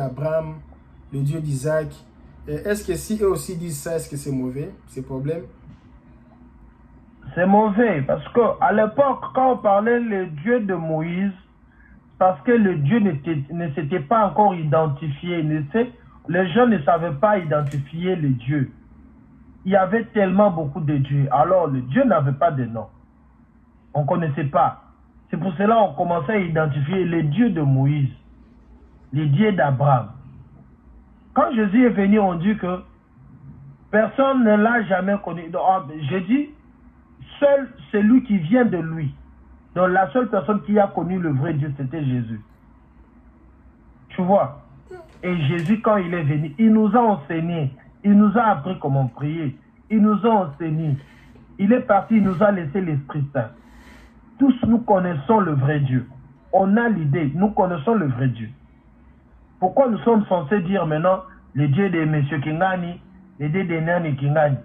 Abraham, le Dieu d'Isaac. Est-ce que si eux aussi disent ça, est-ce que c'est mauvais, ces problèmes? C'est mauvais parce qu'à l'époque, quand on parlait le Dieu de Moïse, parce que le Dieu ne s'était pas encore identifié, les gens ne savaient pas identifier le Dieu. Il y avait tellement beaucoup de dieux. Alors le Dieu n'avait pas de nom. On ne connaissait pas. C'est pour cela qu'on commençait à identifier les dieux de Moïse, les dieux d'Abraham. Quand Jésus est venu, on dit que personne ne l'a jamais connu. Donc, je dis, seul celui qui vient de lui. Donc la seule personne qui a connu le vrai Dieu, c'était Jésus. Tu vois? Et Jésus, quand il est venu, il nous a enseigné. Il nous a appris comment prier. Il nous a enseigné. Il est parti, il nous a laissé l'Esprit Saint. Tous nous connaissons le vrai Dieu. On a l'idée, nous connaissons le vrai Dieu. Pourquoi nous sommes censés dire maintenant le Dieu de M. Kingani, le Dieu de Nani Kingani?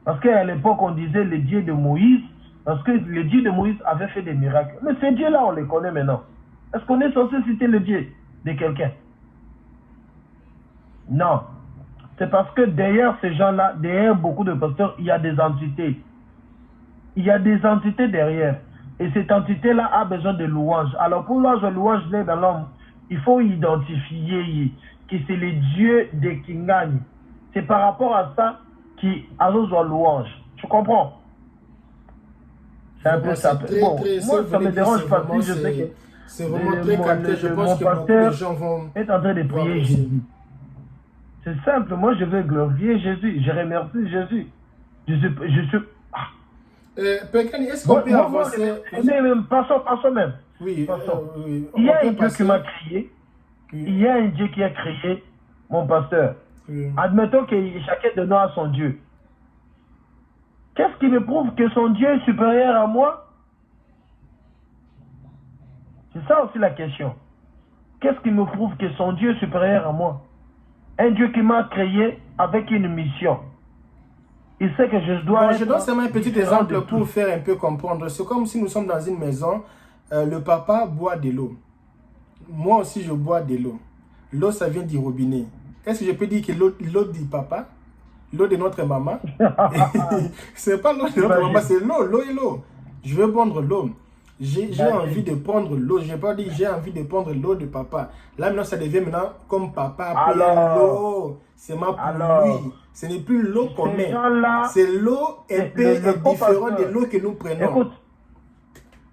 Parce qu'à l'époque, on disait le Dieu de Moïse, parce que le Dieu de Moïse avait fait des miracles. Mais ces dieux-là, on les connaît maintenant. Est-ce qu'on est censé citer le Dieu de quelqu'un? Non. C'est parce que derrière ces gens-là, derrière beaucoup de pasteurs, il y a des entités. Il y a des entités derrière. Et cette entité-là a besoin de louanges. Alors pour la louange dans l'homme, il faut identifier que c'est le Dieu de Kingani. C'est par rapport à ça qu'il a besoin de louange. Tu comprends? C'est un peu ça. Bon, moi, ça me dérange pas si je sais que c'est vraiment très capté. Je pense que beaucoup de gens vont être en train de prier Jésus. C'est simple. Moi, je veux glorifier Jésus. Je remercie Jésus. Je suis... Pekani, est-ce qu'on peut avancer? Passons même. Oui, oui. Il y a un Dieu qui m'a créé. Oui. Il y a un Dieu qui a créé mon pasteur. Oui. Admettons que chacun de nous a son Dieu. Qu'est-ce qui me prouve que son Dieu est supérieur à moi? C'est ça aussi la question. Qu'est-ce qui me prouve que son Dieu est supérieur à moi? Un Dieu qui m'a créé avec une mission. Il sait que je dois... Je donne seulement un petit exemple pour faire un peu comprendre. C'est comme si nous sommes dans une maison, le papa boit de l'eau. Moi aussi, je bois de l'eau. L'eau, ça vient du robinet. Est-ce que je peux dire que l'eau du papa, l'eau de notre maman, c'est pas l'eau de notre maman, c'est l'eau et l'eau. Je veux prendre l'eau. J'ai envie de prendre l'eau. Je n'ai pas dit j'ai envie de prendre l'eau de papa. Là, maintenant, ça devient maintenant comme papa a pris l'eau. C'est ma pour lui. Ce n'est plus l'eau qu'on met. C'est l'eau épais et différente de l'eau que nous prenons. Écoute,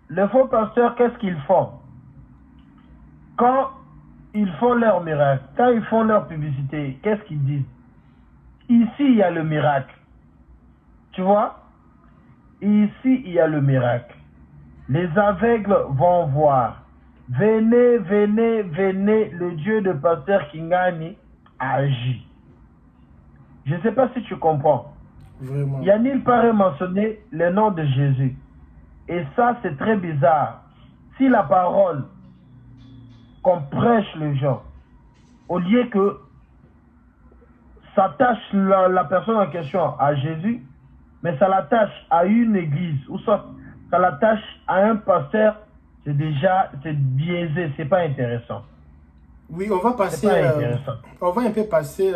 les faux pasteurs, qu'est-ce qu'ils font? Quand ils font leur miracle, quand ils font leur publicité, qu'est-ce qu'ils disent? Ici, il y a le miracle. Tu vois? Ici, il y a le miracle. Les aveugles vont voir. Venez, venez, venez, le Dieu de pasteur Kingani agit. Je ne sais pas si tu comprends. Vraiment. Il n'y a nulle part mentionné le nom de Jésus. Et ça, c'est très bizarre. Si la parole qu'on prêche les gens, au lieu que ça tâche la personne en question à Jésus, mais ça l'attache à une église, ou soit ça l'attache à un pasteur, c'est biaisé, c'est pas intéressant. Oui, on va passer, on va un peu passer